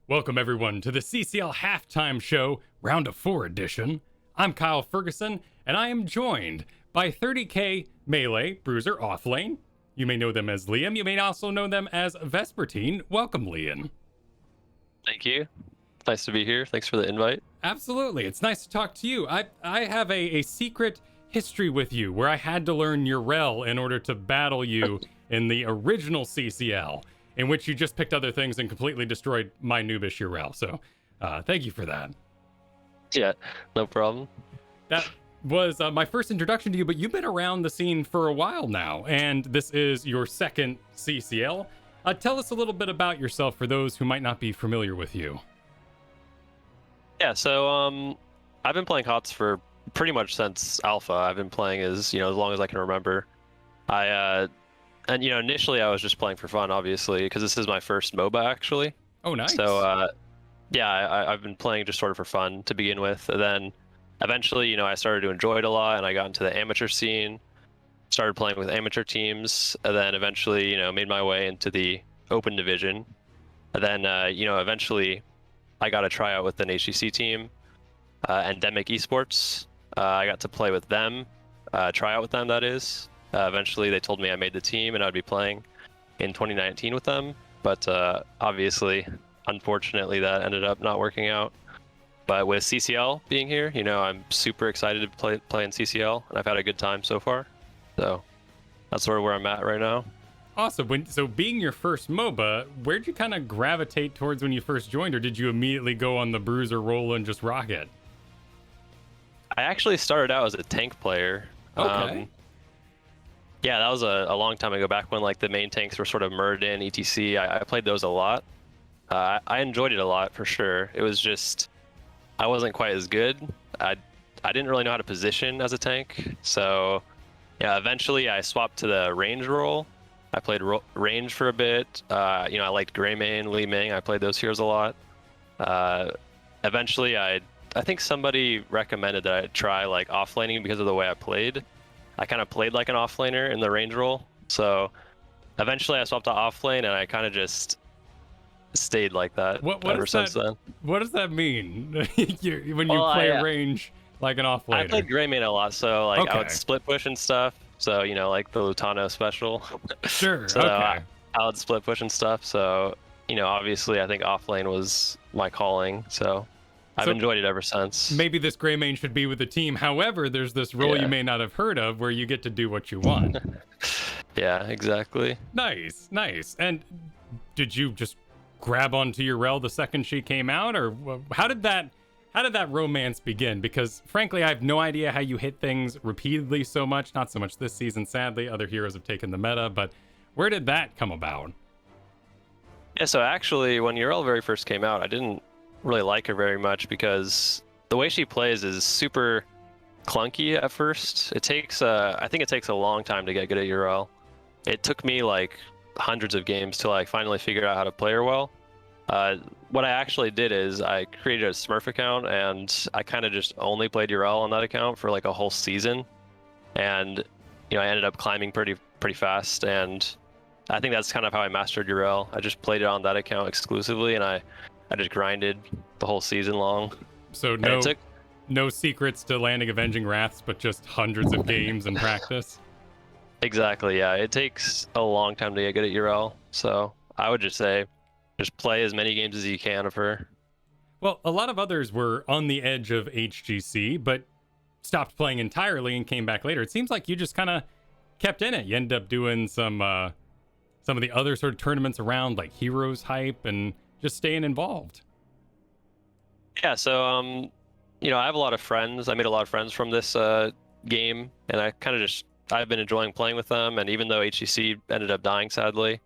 Welcome everyone to the CCL Halftime Show, Round of 4 edition. I'm Kyle Fergusson, and I am joined by 30k Melee Bruiser Offlane. You may know them as Laim. You may also know them as Vespertine. Welcome, Liam. Thank you. Nice to be here. Thanks for the invite. Absolutely. It's nice to talk to you. I have a secret history with you where I had to learn your rel in order to battle you in the original CCL, in which you just picked other things and completely destroyed my noobish Urel. So thank you for that. Yeah, no problem. That was my first introduction to you, but you've been around the scene for a while now, and this is your second CCL. Tell us a little bit about yourself for those who might not be familiar with you. Yeah, so I've been playing HOTS for pretty much since Alpha. I've been playing as long as I can remember. And initially I was just playing for fun, obviously, because this is my first MOBA actually. Oh, nice. So yeah, I've been playing just sort of for fun to begin with, and then eventually, I started to enjoy it a lot, and I got into the amateur scene, started playing with amateur teams, and then eventually, made my way into the open division, and then eventually, I got a tryout with an HCC team, Endemic Esports. I got to play with them, try out with them, that is. Eventually, they told me I made the team and I'd be playing in 2019 with them. But obviously, unfortunately, that ended up not working out. But with CCL being here, I'm super excited to play in CCL, and I've had a good time so far. So that's sort of where I'm at right now. Awesome. So being your first MOBA, where'd you kind of gravitate towards when you first joined, or did you immediately go on the Bruiser roll and just rock it? I actually started out as a tank player. Okay. Yeah, that was a long time ago, back when the main tanks were sort of merged in, etc. I played those a lot. I enjoyed it a lot for sure. It was just I wasn't quite as good. I didn't really know how to position as a tank. So yeah, eventually I swapped to the range role. I played range for a bit. I liked Greymane, Li Ming. I played those heroes a lot. Eventually I think somebody recommended that I try offlaning because of the way I played. I kind of played like an offlaner in the range role. So eventually I swapped to offlane, and I kind of just stayed like that ever since then. What does that mean? When you play range like an offlaner? I played Greymane a lot, so Okay. I would split push and stuff. So like the Lutano special. Sure. So okay. I would split push and stuff. So obviously I think offlane was my calling. So I've enjoyed it ever since. Maybe this Greymane should be with the team. However, there's this role you may not have heard of where you get to do what you want. Yeah, exactly. Nice. And did you just grab onto your rel the second she came out, or how did that romance begin? Because frankly, I have no idea how you hit things repeatedly so much. Not so much this season, sadly. Other heroes have taken the meta, but where did that come about? Yeah, so actually, when Urel very first came out, I didn't really like her very much because the way she plays is super clunky at first. It takes I think it takes a long time to get good at Urel. It took me hundreds of games till I finally figured out how to play her well. What I actually did is I created a Smurf account, and I kind of just only played Urel on that account for a whole season, and I ended up climbing pretty fast, and I think that's kind of how I mastered Urel. I just played it on that account exclusively, and I just grinded the whole season long. So no secrets to landing Avenging Wraths, but just hundreds of games and practice. Exactly, yeah. It takes a long time to get good at Urel, so I would just say just play as many games as you can of her. Well, a lot of others were on the edge of HGC, but stopped playing entirely and came back later. It seems like you just kind of kept in it. You ended up doing some of the other sort of tournaments around, like Heroes Hype, and just staying involved. Yeah, so I have a lot of friends. I made a lot of friends from this game, and I've been enjoying playing with them. And even though HCC ended up dying, sadly,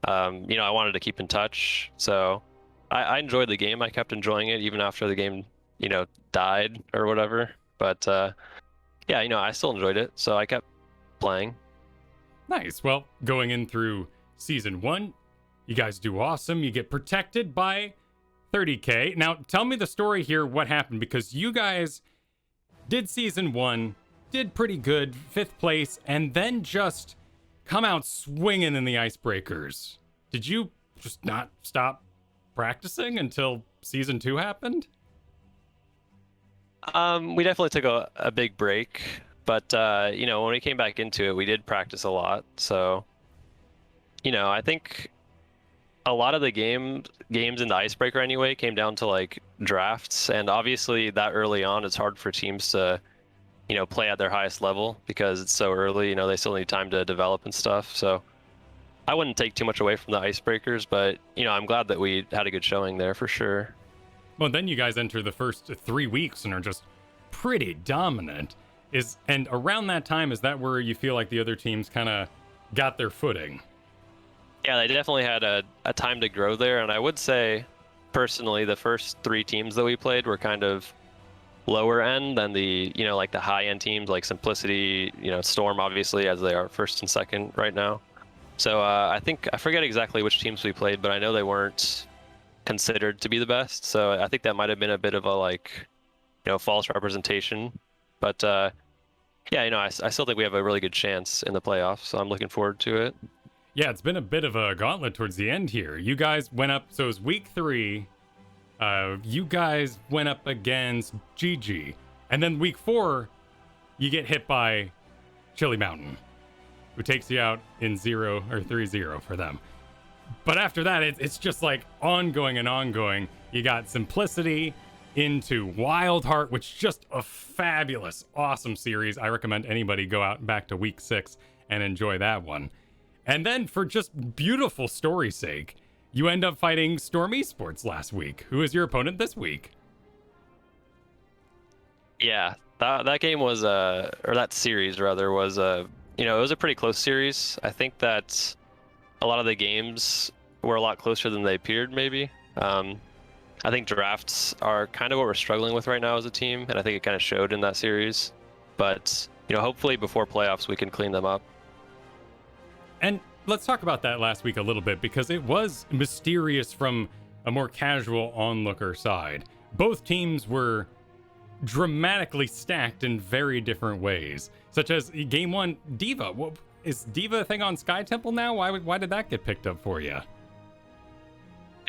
I wanted to keep in touch. So I enjoyed the game. I kept enjoying it even after the game, died or whatever. But yeah, I still enjoyed it, so I kept playing. Nice. Well, going in through Season 1, you guys do awesome. You get protected by 30k. Now, tell me the story here, what happened, because you guys did Season 1, did pretty good, 5th place, and then just come out swinging in the icebreakers. Did you just not stop practicing until season 2 happened? We definitely took a big break, but when we came back into it, we did practice a lot. So, I think a lot of the games in the icebreaker anyway came down to like drafts, and obviously that early on it's hard for teams to play at their highest level because it's so early. They still need time to develop and stuff. So I wouldn't take too much away from the icebreakers, but I'm glad that we had a good showing there for sure. Well, then you guys enter the first 3 weeks and are just pretty dominant. And around that time, is that where you feel like the other teams kind of got their footing? Yeah, they definitely had a time to grow there, and I would say, personally, the first 3 teams that we played were kind of lower end than the like the high end teams like Simplicity, Storm, obviously, as they are first and second right now. So I forget exactly which teams we played, but I know they weren't considered to be the best. So I think that might have been a bit of a false representation. But I still think we have a really good chance in the playoffs. So I'm looking forward to it. Yeah, it's been a bit of a gauntlet towards the end here. You guys went up, so it was week 3. You guys went up against GG. And then week 4, you get hit by Chili Mountain, who takes you out in 0 or 3-0 for them. But after that, it's just like ongoing and ongoing. You got Simplicity into Wild Heart, which is just a fabulous, awesome series. I recommend anybody go out back to week 6 and enjoy that one. And then for just beautiful story's sake, you end up fighting Storm Esports last week. Who is your opponent this week? Yeah, that game was or that series rather was it was a pretty close series. I think that a lot of the games were a lot closer than they appeared. Maybe. I think drafts are kind of what we're struggling with right now as a team, and I think it kind of showed in that series. But hopefully before playoffs we can clean them up. And let's talk about that last week a little bit, because it was mysterious from a more casual onlooker side. Both teams were dramatically stacked in very different ways, such as game 1, Diva. Is Diva a thing on Sky Temple now? Why did that get picked up for you?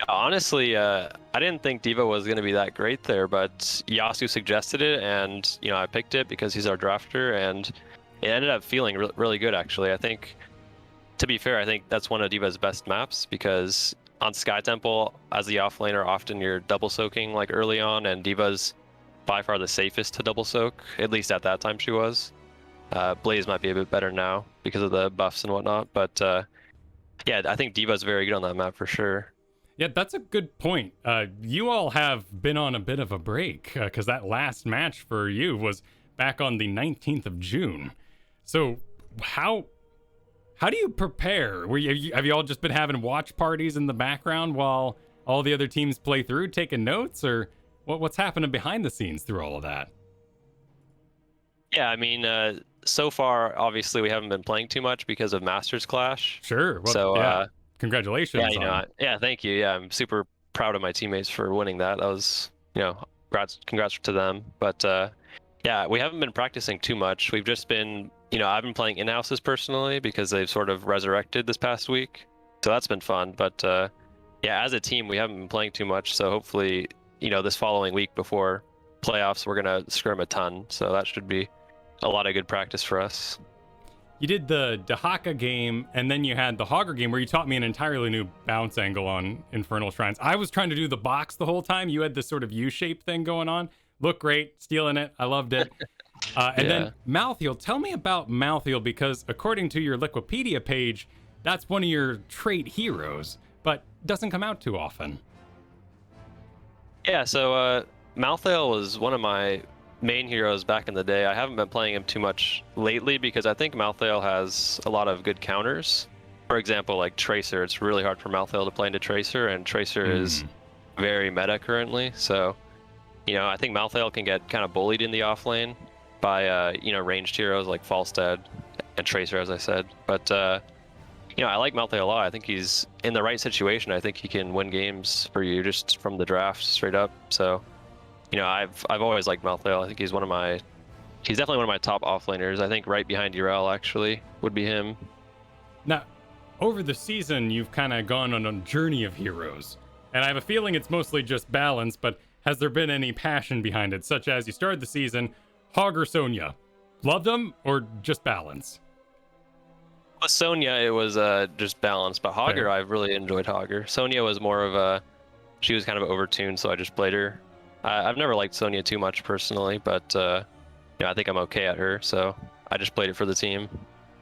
Honestly, I didn't think Diva was going to be that great there, but Yasu suggested it, and I picked it because he's our drafter, and it ended up feeling really good actually. I think, to be fair, I think that's one of Diva's best maps, because on Sky Temple, as the offlaner, often you're double soaking like early on, and Diva's by far the safest to double soak, at least at that time she was. Blaze might be a bit better now because of the buffs and whatnot, but yeah, I think Diva's very good on that map for sure. Yeah, that's a good point. You all have been on a bit of a break, because that last match for you was back on the 19th of June. So how do you prepare? Have you all just been having watch parties in the background while all the other teams play through, taking notes, or what's happening behind the scenes through all of that? Yeah, I mean, so far, obviously, we haven't been playing too much because of Masters Clash. Sure. Well, so, yeah. Congratulations. Yeah, yeah, thank you. Yeah, I'm super proud of my teammates for winning that. That was, congrats to them. But yeah, we haven't been practicing too much. We've just been, I've been playing in-houses personally because they've sort of resurrected this past week. So that's been fun. But yeah, as a team, we haven't been playing too much. So hopefully, this following week before playoffs, we're going to scrim a ton. So that should be a lot of good practice for us. You did the Dahaka game, and then you had the Hogger game where you taught me an entirely new bounce angle on Infernal Shrines. I was trying to do the box the whole time. You had this sort of U-shaped thing going on. Looked great, stealing it. I loved it. And then Malthiel. Tell me about Malthiel, because according to your Liquipedia page, that's one of your trait heroes, but doesn't come out too often. Yeah, so Malthiel was one of my main heroes back in the day. I haven't been playing him too much lately because I think Malthiel has a lot of good counters. For example, like Tracer. It's really hard for Malthiel to play into Tracer, and Tracer is very meta currently. So, I think Malthiel can get kind of bullied in the off lane by, ranged heroes like Falstad and Tracer, as I said. But, I like Malthiel a lot. I think he's in the right situation. I think he can win games for you just from the draft straight up. So, I've always liked Malthiel. I think he's definitely one of my top offlaners. I think right behind Urel actually would be him. Now, over the season, you've kind of gone on a journey of heroes, and I have a feeling it's mostly just balance, but has there been any passion behind it, such as you started the season, Hog or Sonya? Loved them or just balance? With Sonya, it was just balance, but Hogger, I've really enjoyed Hogger. Sonya was more of a, she was kind of overtuned, so I just played her. I've never liked Sonya too much personally, but I think I'm okay at her, so I just played it for the team.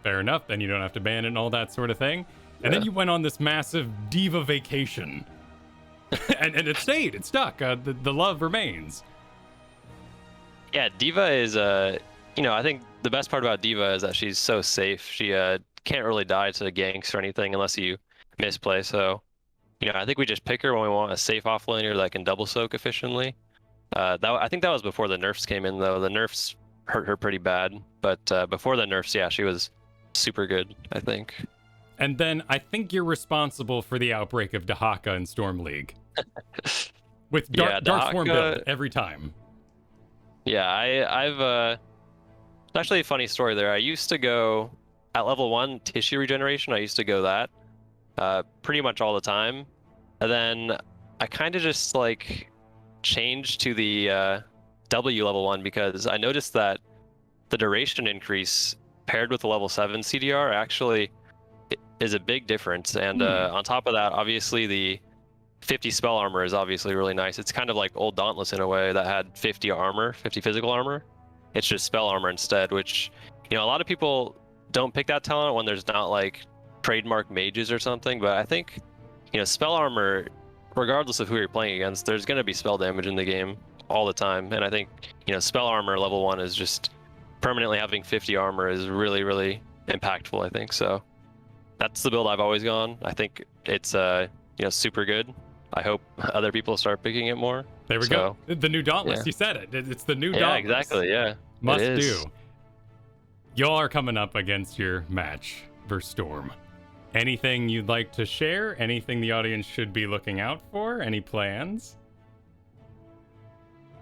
Fair enough, then you don't have to ban it and all that sort of thing. And then you went on this massive diva vacation. and it stayed, it stuck, the love remains. Yeah, Diva is, I think the best part about Diva is that she's so safe. She can't really die to ganks or anything unless you misplay, so, I think we just pick her when we want a safe offlaner that can double soak efficiently. I think that was before the nerfs came in, though. The nerfs hurt her pretty bad, but before the nerfs, yeah, she was super good, I think. And then I think you're responsible for the outbreak of Dahaka in Storm League. With Dark Swarm build every time. Yeah, I've it's actually a funny story there. I used to go at level 1 tissue regeneration. I used to go that pretty much all the time, and then I kind of just like changed to the W level 1 because I noticed that the duration increase paired with the level 7 CDR actually is a big difference. And on top of that, obviously the 50 spell armor is obviously really nice. It's kind of like old Dauntless in a way that had 50 armor, 50 physical armor. It's just spell armor instead, which, a lot of people don't pick that talent when there's not like trademark mages or something. But I think, spell armor, regardless of who you're playing against, there's going to be spell damage in the game all the time. And I think, spell armor level 1 is just permanently having 50 armor is really, really impactful, I think. So that's the build I've always gone. I think it's super good. I hope other people start picking it more. There we go. The new Dauntless. Yeah. You said it. It's the new Dauntless. Yeah, exactly. Yeah. Must do. Y'all are coming up against your match versus Storm. Anything you'd like to share? Anything the audience should be looking out for? Any plans?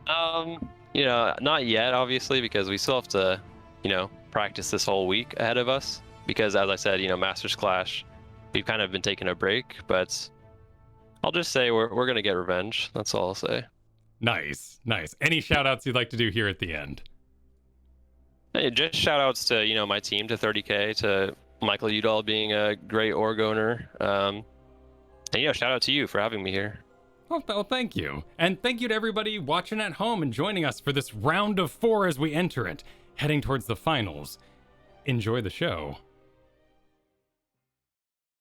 Not yet, obviously, because we still have to, practice this whole week ahead of us. Because as I said, Masters Clash, we've kind of been taking a break, but I'll just say we're going to get revenge. That's all I'll say. Nice. Any shout outs you'd like to do here at the end? Hey, just shout outs to, my team, to 30K, to Michael Udall being a great org owner. And shout out to you for having me here. Well, thank you. And thank you to everybody watching at home and joining us for this round of 4 as we enter it, heading towards the finals. Enjoy the show.